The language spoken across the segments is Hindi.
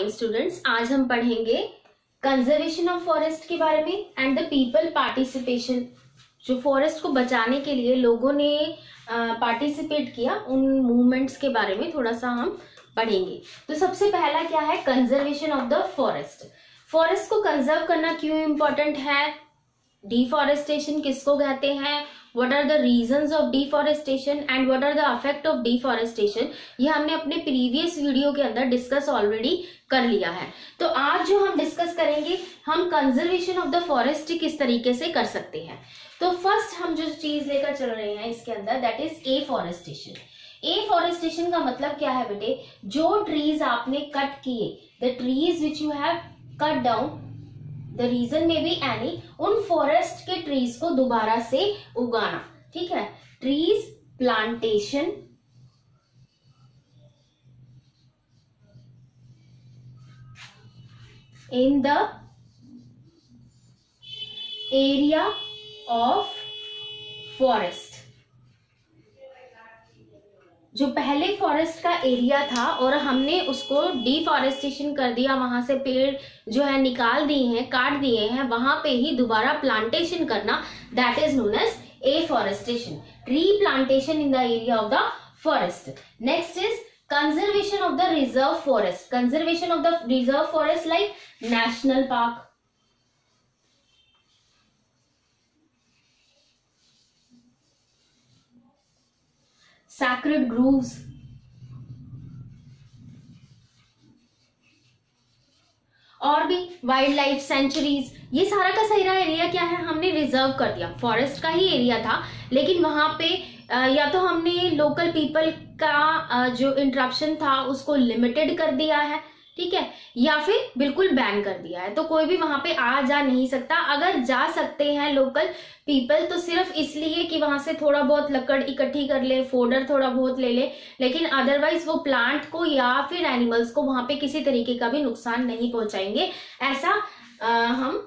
Morning students. आज हम पढ़ेंगे कंजर्वेशन ऑफ फॉरेस्ट के बारे में एंड द पीपल पार्टिसिपेशन। जो फॉरेस्ट को बचाने के लिए लोगों ने पार्टिसिपेट किया, उन मूवमेंट्स के बारे में थोड़ा सा हम पढ़ेंगे। तो सबसे पहला क्या है, conservation of the forest. Forest को कंजर्व करना क्यों इम्पोर्टेंट है, डिफॉरेस्टेशन किसको कहते हैं, what are the reasons of deforestation and what are the effect of deforestation, ये हमने अपने प्रीवियस वीडियो के अंदर डिस्कस ऑलरेडी कर लिया है। तो आज जो हम डिस्कस करेंगे, हम कंजर्वेशन ऑफ द फॉरेस्ट किस तरीके से कर सकते हैं। तो फर्स्ट हम जो चीज लेकर चल रहे हैं इसके अंदर, दैट इज एफॉरेस्टेशन। एफॉरेस्टेशन का मतलब क्या है बेटे, जो ट्रीज आपने कट किए, the trees which you have cut down, the reason may be any, उन फॉरेस्ट के ट्रीज को दोबारा से उगाना। ठीक है, trees plantation in the area of forest. जो पहले फॉरेस्ट का एरिया था और हमने उसको डिफॉरेस्टेशन कर दिया, वहां से पेड़ जो है निकाल दिए हैं, काट दिए हैं, वहां पे ही दोबारा प्लांटेशन करना, that is known as afforestation, tree plantation in the area of the forest. Next is conservation of the reserve forest. Conservation of the reserve forest like national park, sacred groves, और भी वाइल्ड लाइफ सेंचुरीज। ये सारा का सारा एरिया क्या है, हमने रिजर्व कर दिया, फॉरेस्ट का ही एरिया था, लेकिन वहां पे या तो हमने लोकल पीपल का जो इंटरप्शन था उसको लिमिटेड कर दिया है, ठीक है, या फिर बिल्कुल बैन कर दिया है। तो कोई भी वहां पे आ जा नहीं सकता। अगर जा सकते हैं लोकल पीपल तो सिर्फ इसलिए कि वहां से थोड़ा बहुत लकड़ इकट्ठी कर ले, फोडर थोड़ा बहुत ले ले, लेकिन अदरवाइज वो प्लांट को या फिर एनिमल्स को वहां पे किसी तरीके का भी नुकसान नहीं पहुंचाएंगे। ऐसा हम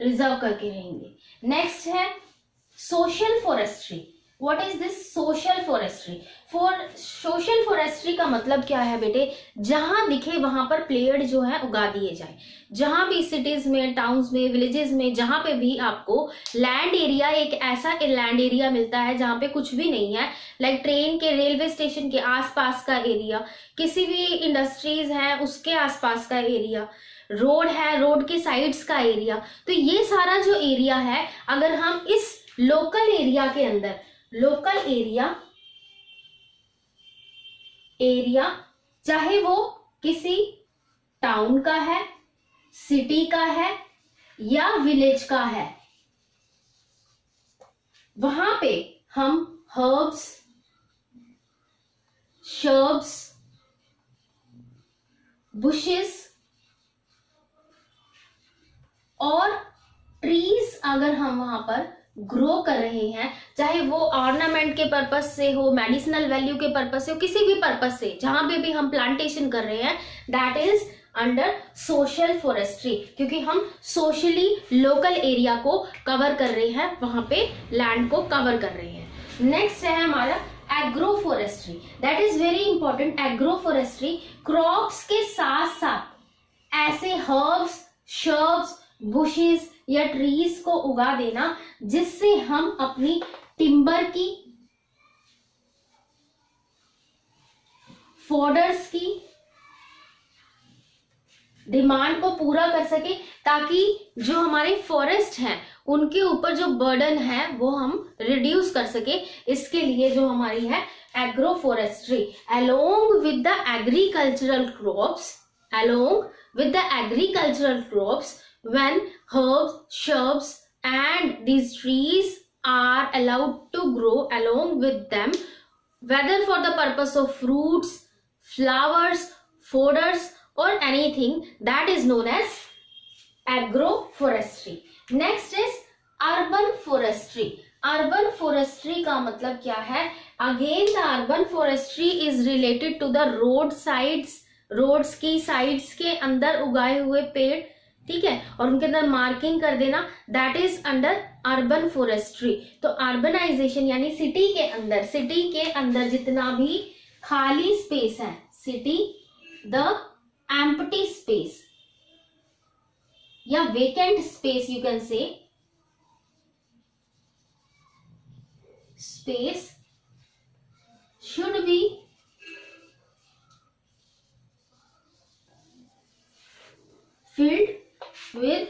रिजर्व करके रहेंगे। नेक्स्ट है social forestry. What is this social forestry? Social forestry का मतलब क्या है बेटे, जहां दिखे वहां पर पेड़ जो है उगा दिए जाए। जहां भी सिटीज में, टाउन्स में, विलेजेस में, जहां पे भी आपको लैंड एरिया, एक ऐसा लैंड एरिया मिलता है जहां पे कुछ भी नहीं है, लाइक ट्रेन के, रेलवे स्टेशन के आसपास का एरिया, किसी भी इंडस्ट्रीज है उसके आसपास का एरिया, रोड है, रोड के साइड्स का एरिया, तो ये सारा जो एरिया है, अगर हम इस लोकल एरिया के अंदर, लोकल एरिया चाहे वो किसी टाउन का है, सिटी का है या विलेज का है, वहां पे हम हर्ब्स, शर्ब्स, बुशेस और ट्रीज अगर हम वहां पर ग्रो कर रहे हैं, चाहे वो ऑर्नामेंट के पर्पस से हो, मेडिसिनल वैल्यू के पर्पस से हो, किसी भी पर्पस से जहां पे भी हम प्लांटेशन कर रहे हैं, that is under social forestry, क्योंकि हम सोशली लोकल एरिया को कवर कर रहे हैं, वहां पे लैंड को कवर कर रहे हैं। नेक्स्ट है हमारा agro forestry, that is very important. Agro forestry crops के साथ साथ ऐसे हर्ब्स, शर्ब्स, बुशेस या ट्रीज को उगा देना जिससे हम अपनी टिम्बर की, फोडर्स की डिमांड को पूरा कर सके, ताकि जो हमारे फॉरेस्ट हैं उनके ऊपर जो बर्डन है वो हम रिड्यूस कर सके। इसके लिए जो हमारी है agro forestry, along with the agricultural crops, along with the agricultural crops, when herbs, shrubs and these trees are allowed to grow along with them, whether for the purpose of fruits, flowers, foders or anything, that is known as agroforestry. Next is urban forestry. Urban forestry का मतलब क्या है, again the urban forestry is related to the road sides, roads की sides के अंदर उगाए हुए पेड़, ठीक है, और उनके अंदर मार्किंग कर देना, that is under urban forestry. तो अर्बनाइजेशन यानी सिटी के अंदर जितना भी खाली स्पेस है, सिटी द empty space या vacant space, you can say space should be filled with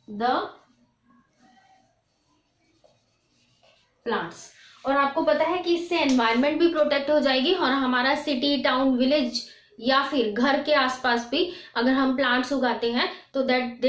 the plants. और आपको पता है कि इससे एनवायरनमेंट भी प्रोटेक्ट हो जाएगी और हमारा सिटी, टाउन, विलेज या फिर घर के आसपास भी अगर हम प्लांट्स उगाते हैं तो that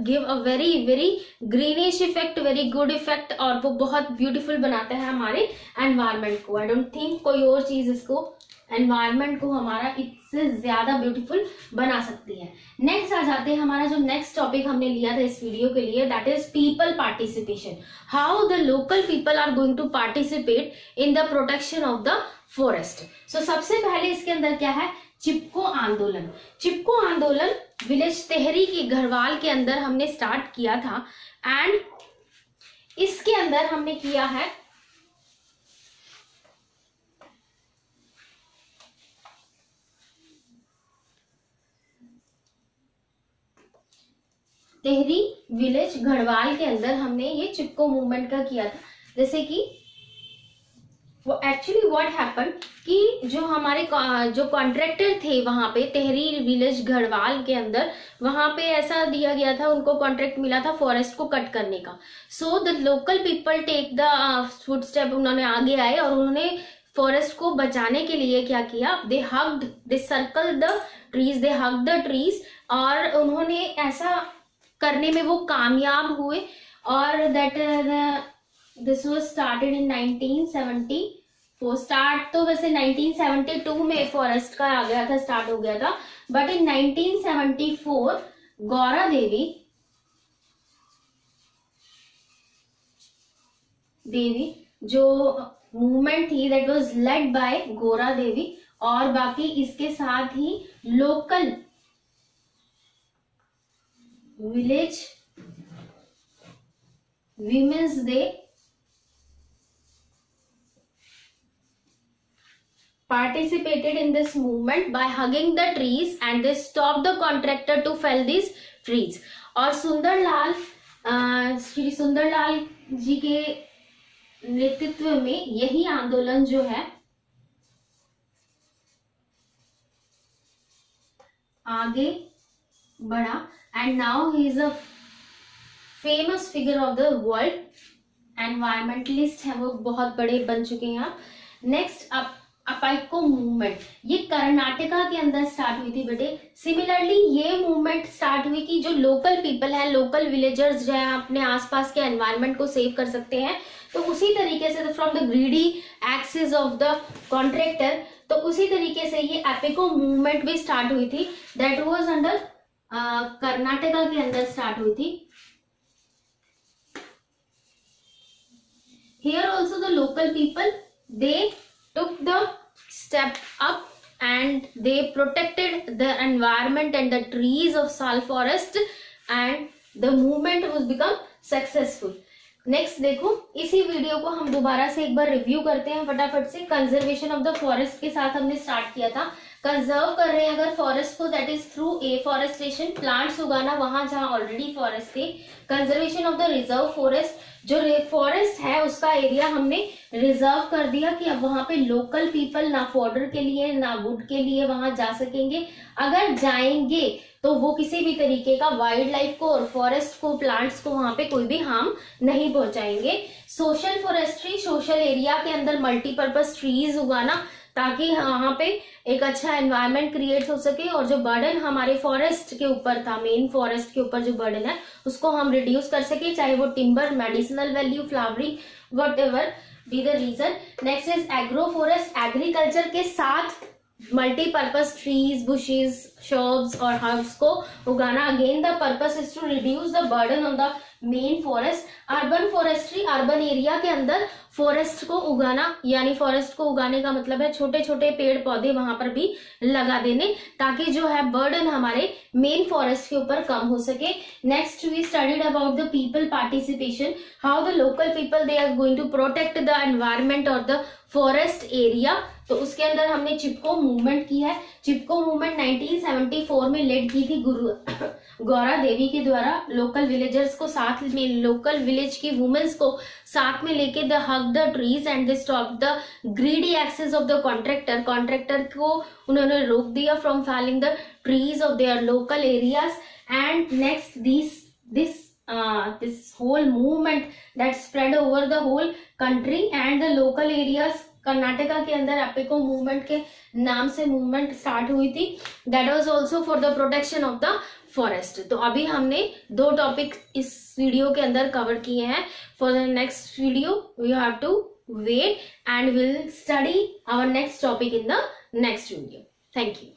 give a very very greenish effect, very good effect, और वो बहुत ब्यूटीफुल बनाता है हमारे एनवायरनमेंट को। आई डोंट थिंक कोई और चीज इसको, एनवायरनमेंट को हमारा इससे ज्यादा ब्यूटीफुल बना सकती है। नेक्स्ट आ जाते हैं, हमारा जो नेक्स्ट टॉपिक हमने लिया था इस वीडियो के लिए, that is people participation, how the local people are going to participate in the protection of the forest. So सबसे पहले इसके अंदर क्या है, चिपको आंदोलन। चिपको आंदोलन विलेज तेहरी की गढ़वाल के अंदर हमने स्टार्ट किया था एंड इसके अंदर हमने किया है तेहरी विलेज गढ़वाल के अंदर हमने ये चिपको मूवमेंट का किया था। जैसे कि वो एक्चुअली व्हाट हैपन कि जो हमारे जो कॉन्ट्रैक्टर थे वहां पे तेहरी विलेज गढ़वाल के अंदर, वहां पे ऐसा दिया गया था, उनको कॉन्ट्रैक्ट मिला था फॉरेस्ट को कट करने का। So the local people take the foot step, उन्होंने आगे आए और उन्होंने फॉरेस्ट को बचाने के लिए क्या किया, they hugged, they circle the trees, they hugged the trees, और उन्होंने ऐसा करने में वो कामयाब हुए। और that this was started in 1974। Start तो वैसे 1972 में फॉरेस्ट का आ गया था, स्टार्ट हो गया था, बट इन 1974 गौरा देवी जो मूवमेंट थी that was led by Gaura Devi, और बाकी इसके साथ ही local village women's day participated in this movement by hugging the trees and they stopped the contractor to fell these trees। और सुंदरलाल, श्री सुंदरलाल जी के नेतृत्व में यही आंदोलन जो है आगे बढ़ा and now he is a famous figure of the world, environmentalist है वो, बहुत बड़े बन चुके हैं। नेक्स्ट अपाइको मूवमेंट, ये कर्नाटका के अंदर स्टार्ट हुई थी बेटे। सिमिलरली ये मूवमेंट स्टार्ट हुई कि जो लोकल पीपल है, लोकल विलेजर्स जो है अपने आसपास के एनवायरनमेंट को सेव कर सकते हैं, तो उसी तरीके से from the greedy access of the contractor, तो उसी तरीके से ये एपिको मूवमेंट भी स्टार्ट हुई थी, दैट वाज अंडर कर्नाटका के अंदर स्टार्ट हुई थी। Here also the local people, they took the step up and they protected the environment and the trees of Sal forest and the movement was become successful। Next देखो, इसी वीडियो को हम दोबारा से एक बार रिव्यू करते हैं फटाफट से। कंजर्वेशन ऑफ द फॉरेस्ट के साथ हमने स्टार्ट किया था। कंजर्व कर रहे हैं अगर फॉरेस्ट को, that is through afforestation, plants उगाना वहां जहां ऑलरेडी फॉरेस्ट थे। Conservation of the reserve forest, जो फॉरेस्ट है उसका एरिया हमने रिजर्व कर दिया कि अब वहां पे लोकल पीपल ना फॉडर के लिए ना वुड के लिए वहां जा सकेंगे। अगर जाएंगे तो वो किसी भी तरीके का वाइल्ड लाइफ को और फॉरेस्ट को, प्लांट्स को वहां पे कोई भी हार्म नहीं पहुंचाएंगे। सोशल फॉरेस्ट्री, सोशल एरिया के अंदर मल्टीपर्पज ट्रीज उगाना ताकि वहां पे एक अच्छा एनवायरनमेंट क्रिएट हो सके और जो बर्डन हमारे फॉरेस्ट के ऊपर था, मेन फॉरेस्ट के ऊपर जो बर्डन है उसको हम रिड्यूस कर सके, चाहे वो timber, medicinal value, flowering, whatever be the reason. Next is agro forest, agriculture के साथ मल्टीपर्पज ट्रीज, बुशेस, shrubs और हर्ब्स को उगाना। Again the purpose is to reduce the burden on the main forest. Urban forestry, urban area के अंदर फॉरेस्ट को उगाना, यानी फॉरेस्ट को उगाने का मतलब है छोटे छोटे पेड़ पौधे वहां पर भी लगा देने, ताकि जो है बर्डन हमारे मेन फॉरेस्ट के ऊपर कम हो सके। Next we studied about the people participation, how the local people they are going to protect the environment और द फॉरेस्ट एरिया। तो उसके अंदर हमने चिपको मूवमेंट की है। चिपको मूवमेंट 1974 में लेड की थी गौरा देवी के द्वारा। लोकल विलेजर्स को साथ में, लोकल विलेज की वुमेन्स को साथ में लेके the hug the trees and they stop the greedy access of the contractor, contractor को उन्होंने रोक दिया from falling the trees of their local areas. And next this whole movement that spread over the whole country and the local areas, Karnataka के अंदर अपेको मूवमेंट के नाम से मूवमेंट स्टार्ट हुई थी। That was also for the protection of the forest. तो अभी हमने 2 टॉपिक इस वीडियो के अंदर कवर किए हैं। For the next video we have to wait and will study our next topic in the next video. Thank you.